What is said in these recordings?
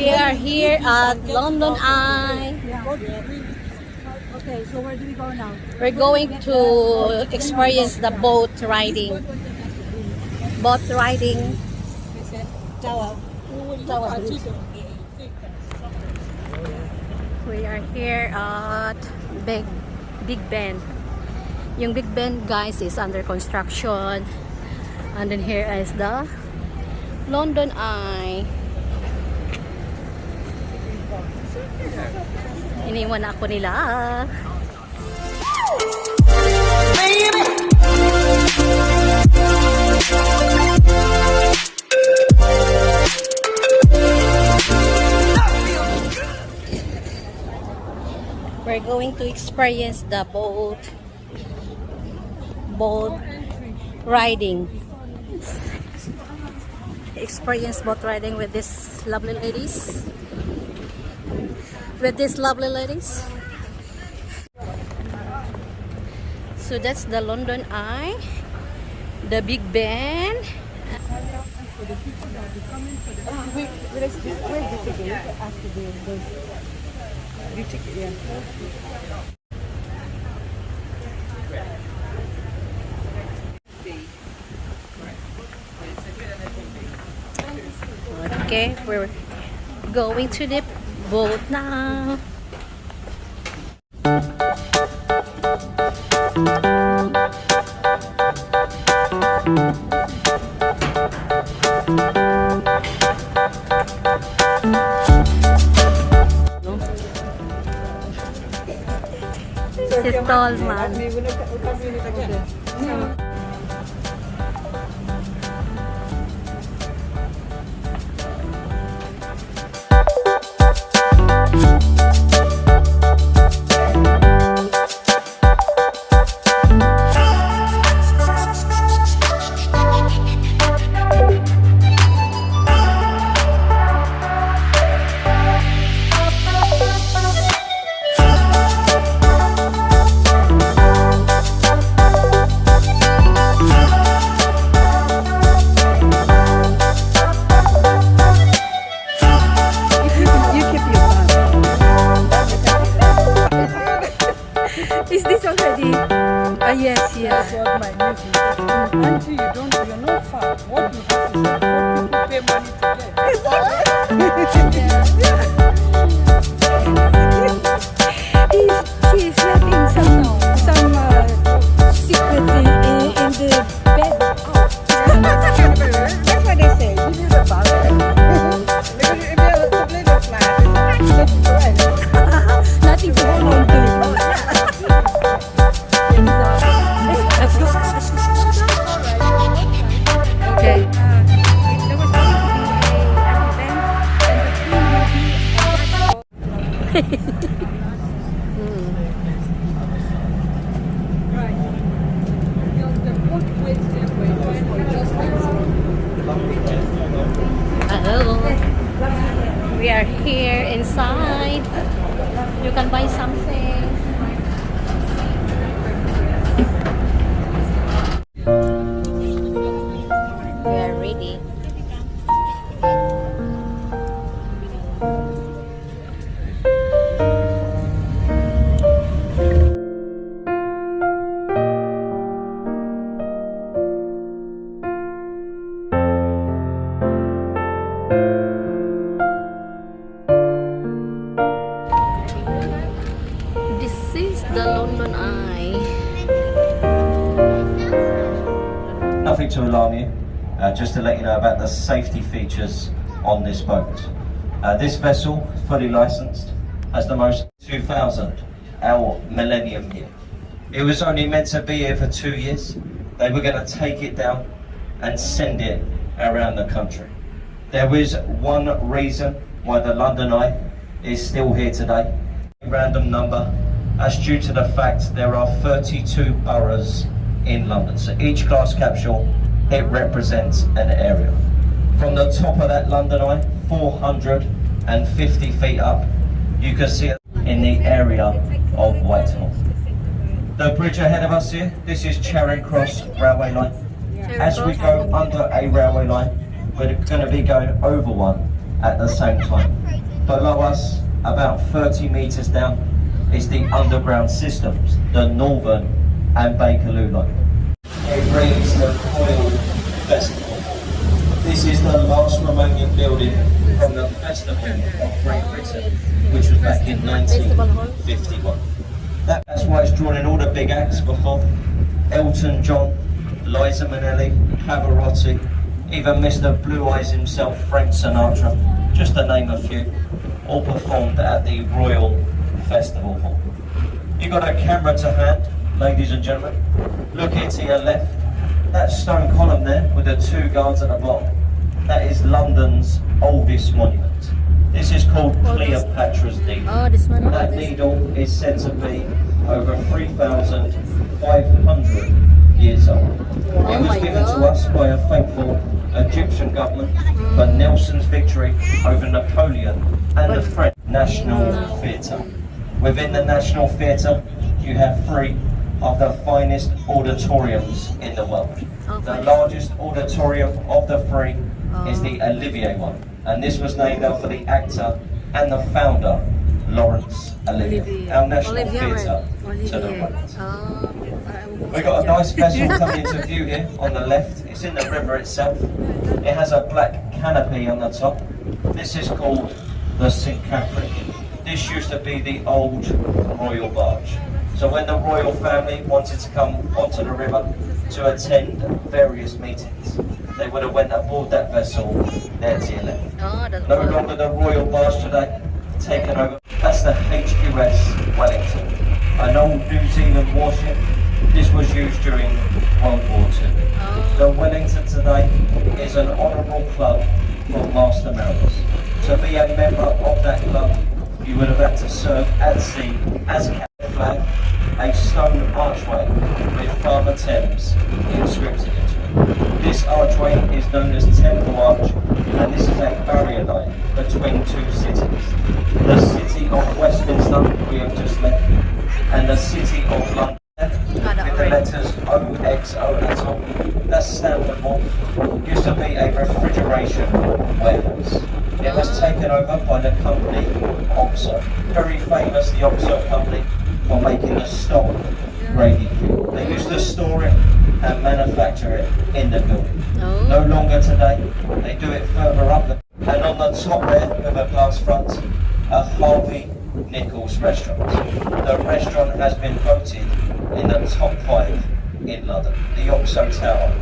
We are here at London Eye. Okay, so where do we go now? We're going to experience the boat riding. Boat riding. We are here at Big Ben. Yung Big Ben, guys, is under construction. And then here is the London Eye. Iniwan na ako nila. We're going to experience the boat riding. Experience boat riding with these lovely ladies. So that's the London Eye, the Big Ben. Okay, we're going to the boat now. This is tall man. Is this already? Yes. That's what my niece is saying. Until you're not far. What you have to say, what people pay money to get. She's letting some secret in the bed. That's what they say. This is a ballet. Nothing to hold on to. Okay. There was going to be an event and the theme will be Hello. We are here inside. You can buy something. We are ready. This is the London Eye. Nothing to alarm you, just to let you know about the safety features on this boat. This vessel, fully licensed, has the most 2000, our millennium year. It was only meant to be here for 2 years. They were going to take it down and send it around the country. There is one reason why the London Eye is still here today. Random number. That's due to the fact there are 32 boroughs in London. So each glass capsule, it represents an area. From the top of that London Eye, 450 feet up, you can see it in the area of Whitehall. The bridge ahead of us here, this is Charing Cross railway line. As we go under a railway line, we're going to be going over one at the same time. Below us, about 30 metres down, is the underground systems, the Northern and Bakerloo line. It brings the Coil Festival. This is the last remaining building from the Festival of Great Britain, which was back in 1951. That's why it's drawn in all the big acts before. Elton John, Liza Minnelli, Pavarotti, even Mr. Blue Eyes himself, Frank Sinatra, just to name a few, all performed at the Royal Festival Hall. You got a camera to hand, ladies and gentlemen. Look here to your left. That stone column there with the two guards at the bottom, that is London's oldest monument. This is called Cleopatra's Needle. Oh, this one. That needle is said to be over 3,500 years old. It was given to us by a faithful Egyptian government for Nelson's victory over Napoleon and the French National Theatre. Within the National Theatre, you have 3 of the finest auditoriums in the world. The largest auditorium of the 3 is the Olivier one, and this was named after the actor and the founder, Laurence Olivier. Our National Theatre to the right. We've got a nice vessel coming into view here on the left. It's in the river itself. It has a black canopy on the top. This is called the St. Catherine. This used to be the old royal barge. So when the royal family wanted to come onto the river to attend various meetings, they would have went aboard that vessel there to your left. No longer the royal barge today, taken over. That's the HQS Wellington, an old New Zealand warship. This was used during World War II. The Wellington today is an honourable club for master mariners. To be a member of that club, you would have had to serve at sea as a captain flag, a stone archway with Father Thames inscripted into it. This archway is known as Temple Arch, and this is a barrier line between 2 cities. The city of Westminster, we have just left, and the city of London, with the letters OXO at the top. That's Stamford Wharf. Used to be a refrigeration warehouse. It was taken over by the company Oxo. Very famous, the Oxo company, for making the stock gravy cube. They used to store it and manufacture it in the building. No longer today. They do it further up. And on the top there, with a glass front, a Harvey Nichols restaurant. The restaurant has been voted in the top 5 in London. The Oxo Tower,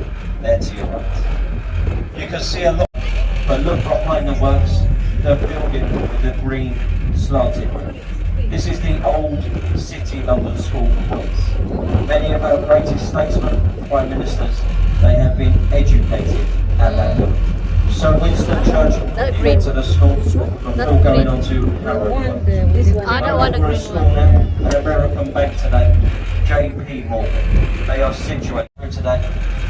there to your right. You can see a lot, but look behind the works, the building with the green slanted roof. This is the old City London School for Boys. Many of our greatest statesmen, prime ministers, they have been educated at that building. So Winston Churchill went to the school before going on to Harrow. I don't want a green school now, an American bank today, J.P. Morgan. They are situated today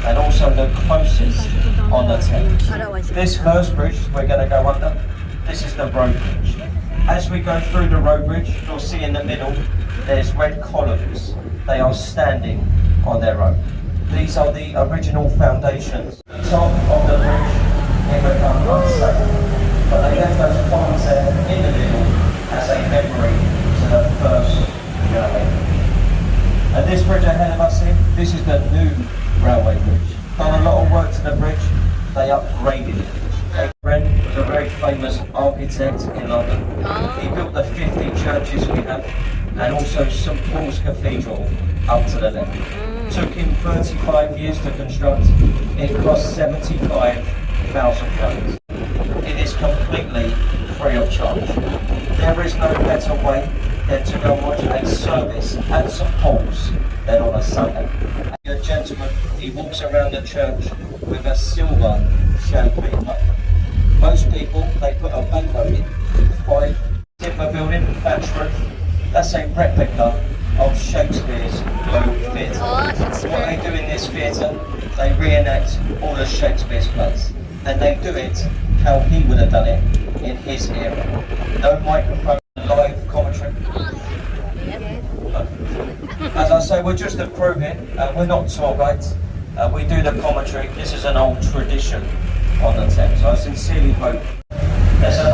and also the closest on the Thames. This first bridge we're going to go under, this is the road bridge. As we go through the road bridge, you'll see in the middle, there's red columns. They are standing on their own. These are the original foundations. The top of the bridge, it become unsafe. But they left those columns there in the middle as a memory to the first generation. And this bridge ahead of us here, this is the new railway bridge. Done a lot of work to the bridge, they upgraded it. Wren was a very famous architect in London. He built the 50 churches we have, and also St Paul's Cathedral up to the left. Took him 35 years to construct. It cost £75,000. It is completely free of charge. There is no better way than to go watch a service at St Paul's than on a Sunday. A gentleman, he walks around the church with a silver champagne cup. Most people, they put a banknote in. 5 timber building, thatch roof. That's a replica of Shakespeare's Globe Theatre. What they do in this theatre, they reenact all of Shakespeare's plays. And they do it how he would have done it in his era. No microphone, live commentary. As I say, we're just a crew here. We're not tour guides. We do the commentary. This is an old tradition on the Thames. I sincerely hope there's a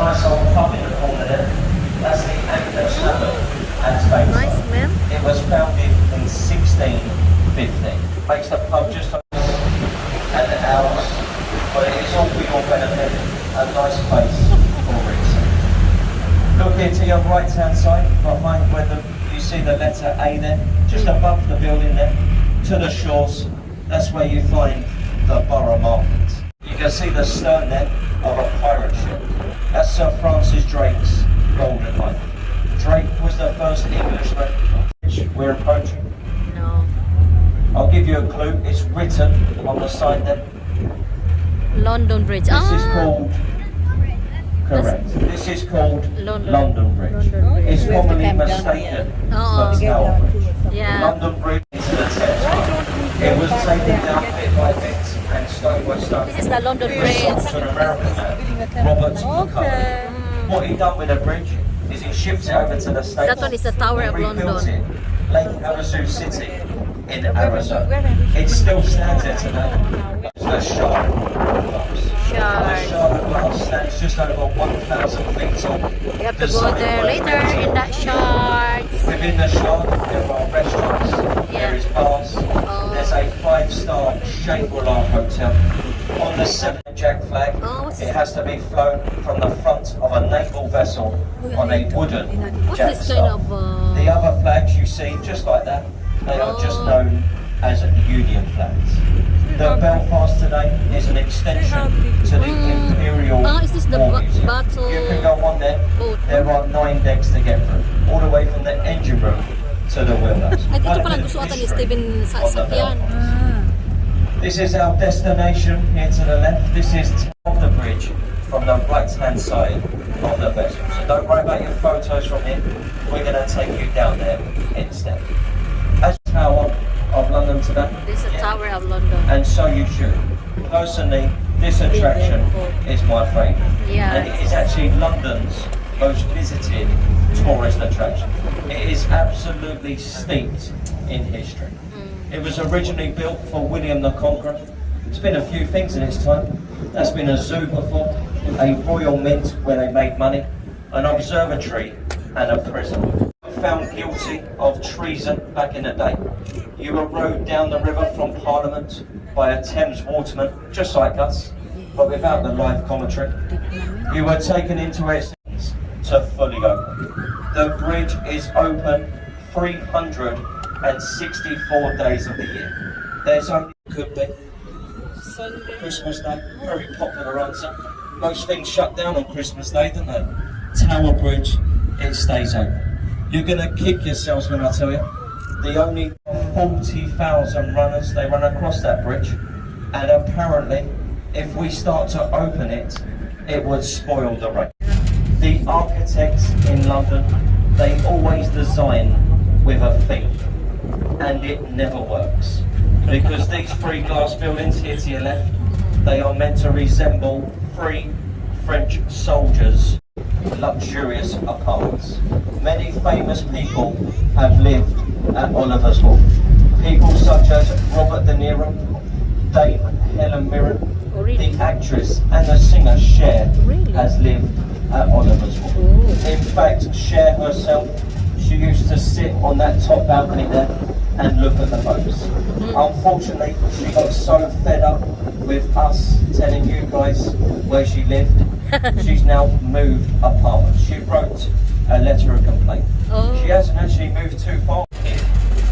a nice place for it. Look here to your right hand side, behind where you see the letter A there, just above the building there, to the shores. That's where you find the Borough Market. You can see the stern there of a pirate ship. That's Sir Francis Drake's golden line. Drake was the first Englishman which we're approaching. No. I'll give you a clue. It's written on the side there. London Bridge. This is called... Correct. This is called London Bridge. London Bridge. It's commonly mistaken for Tower Bridge. Yeah. London Bridge is the Thames. It was taken down bit by bit and stone by stone. This is the London It was sold Bridge. to an American man, Robert McCullough. What he done with the bridge is he shipped it over to the States. That one is the Tower of rebuilt London. it, Lake Havasu City in Arizona. It still stands there today. It's the Shard Glass. The Shard Glass stands just over 1,000 feet tall. You have to go there later in that Shard. Within the Shard, there are restaurants, there is bars, there's a 5-star Shangri-La hotel. On the 7 Jack flag, it has to be flown from the front of a naval vessel on a wooden What's Jack this star. kind of... The other flags you see, just like that, they are just known as Union flags. The Belfast today is an extension to the Imperial is this the War Museum. battle You can go on there. boat? There are 9 decks to get through, all the way from the engine room to the wheelhouse. Ay, dito Quite a pala bit of gusto ata ni history Steven sa on the sakyan. Belfast. This is our destination here to the left. This is of the bridge from the right-hand side of the vessel. So don't worry about your photos from here. We're going to take you down there instead. As Tower of London today. This is the Tower of London. And so you should. Personally, this attraction is my favourite. Yeah. And it is actually London's most visited tourist attraction. It is absolutely steeped in history. It was originally built for William the Conqueror. It's been a few things in its time. There's been a zoo before, a royal mint where they made money, an observatory and a prison. Found guilty of treason back in the day. You were rowed down the river from Parliament by a Thames waterman, just like us, but without the live commentary. You were taken into its to fully open. The bridge is open 364 days of the year. There's only could be Christmas Day, very popular answer. Most things shut down on Christmas Day, don't they? Tower Bridge, it stays open. You're gonna kick yourselves when I tell you. The only 40,000 runners, they run across that bridge, and apparently, if we start to open it, it would spoil the race. The architects in London, they always design with a theme, and it never works. Because these 3 glass buildings here to your left, they are meant to resemble 3 French soldiers' luxurious apartments. Many famous people have lived at Oliver's Hall. People such as Robert De Niro, Dame Helen Mirren, the actress and the singer Cher has lived at Oliver's Hall. In fact, Cher herself, she used to sit on that top balcony there and look at the boats. Unfortunately, she got so fed up with us telling you guys where she lived, she's now moved apartments. She wrote a letter of complaint. She hasn't actually moved too far here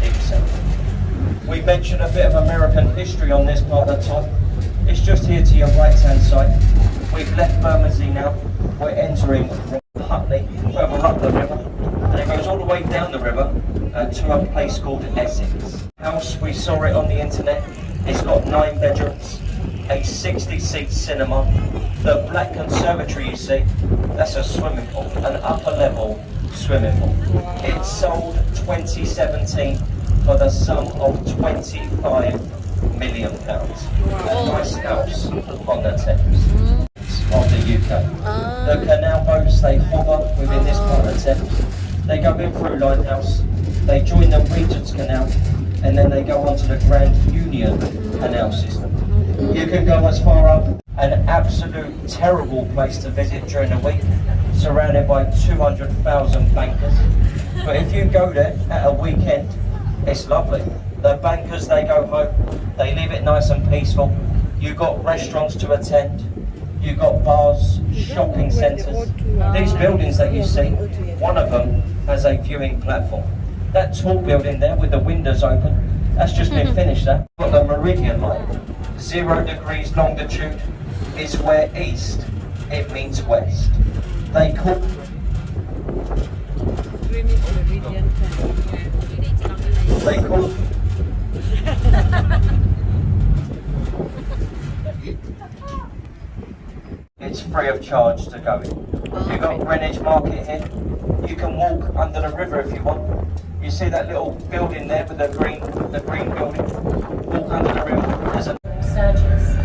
himself. We mentioned a bit of American history on this part of the top. It's just here to your right hand side. We've left Bermondsey now. We're entering Putney, further up the river, and it goes all the way down the river to a place called Essex House. We saw it on the internet. It's got 9 bedrooms, a 60-seat cinema. The black conservatory you see, that's a swimming pool, an upper level swimming pool. It sold 2017 for the sum of £25 million. A nice house on the Thames of the UK. The canal boats, they hover within this part of the Thames. They go in through Lighthouse, they join the Regent's Canal, and then they go onto the Grand Union Canal system. You can go as far up, an absolute terrible place to visit during the week, surrounded by 200,000 bankers. But if you go there at a weekend, it's lovely. The bankers, they go home, they leave it nice and peaceful. You've got restaurants to attend, you've got bars, shopping centres. These buildings that you see, one of them has a viewing platform. That tall building there with the windows open, that's just been finished. That got the meridian line. 0 degrees longitude is where east, it means west. They call Greenwich Meridian time. they call it's free of charge to go in. You've got Greenwich Market here. You can walk under the river if you want. You see that little building there with the green building? Walk under the river. There's a surges.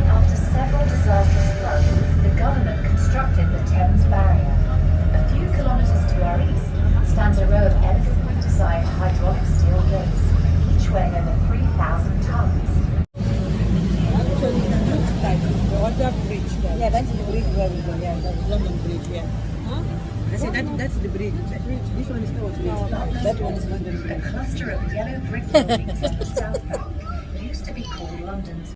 After several disastrous floods, the government constructed the Thames barrier. A few kilometres to our east stands a row of elegantly designed hydraulic steel gates, each weighing over 3,000 tons. Actually, it looks like the other bridge there. Yeah, that's the bridge where we go. Yeah, that's London Bridge. Yeah. Huh? I said that's the bridge. This one is towards That one is London Bridge. A cluster of yellow brick buildings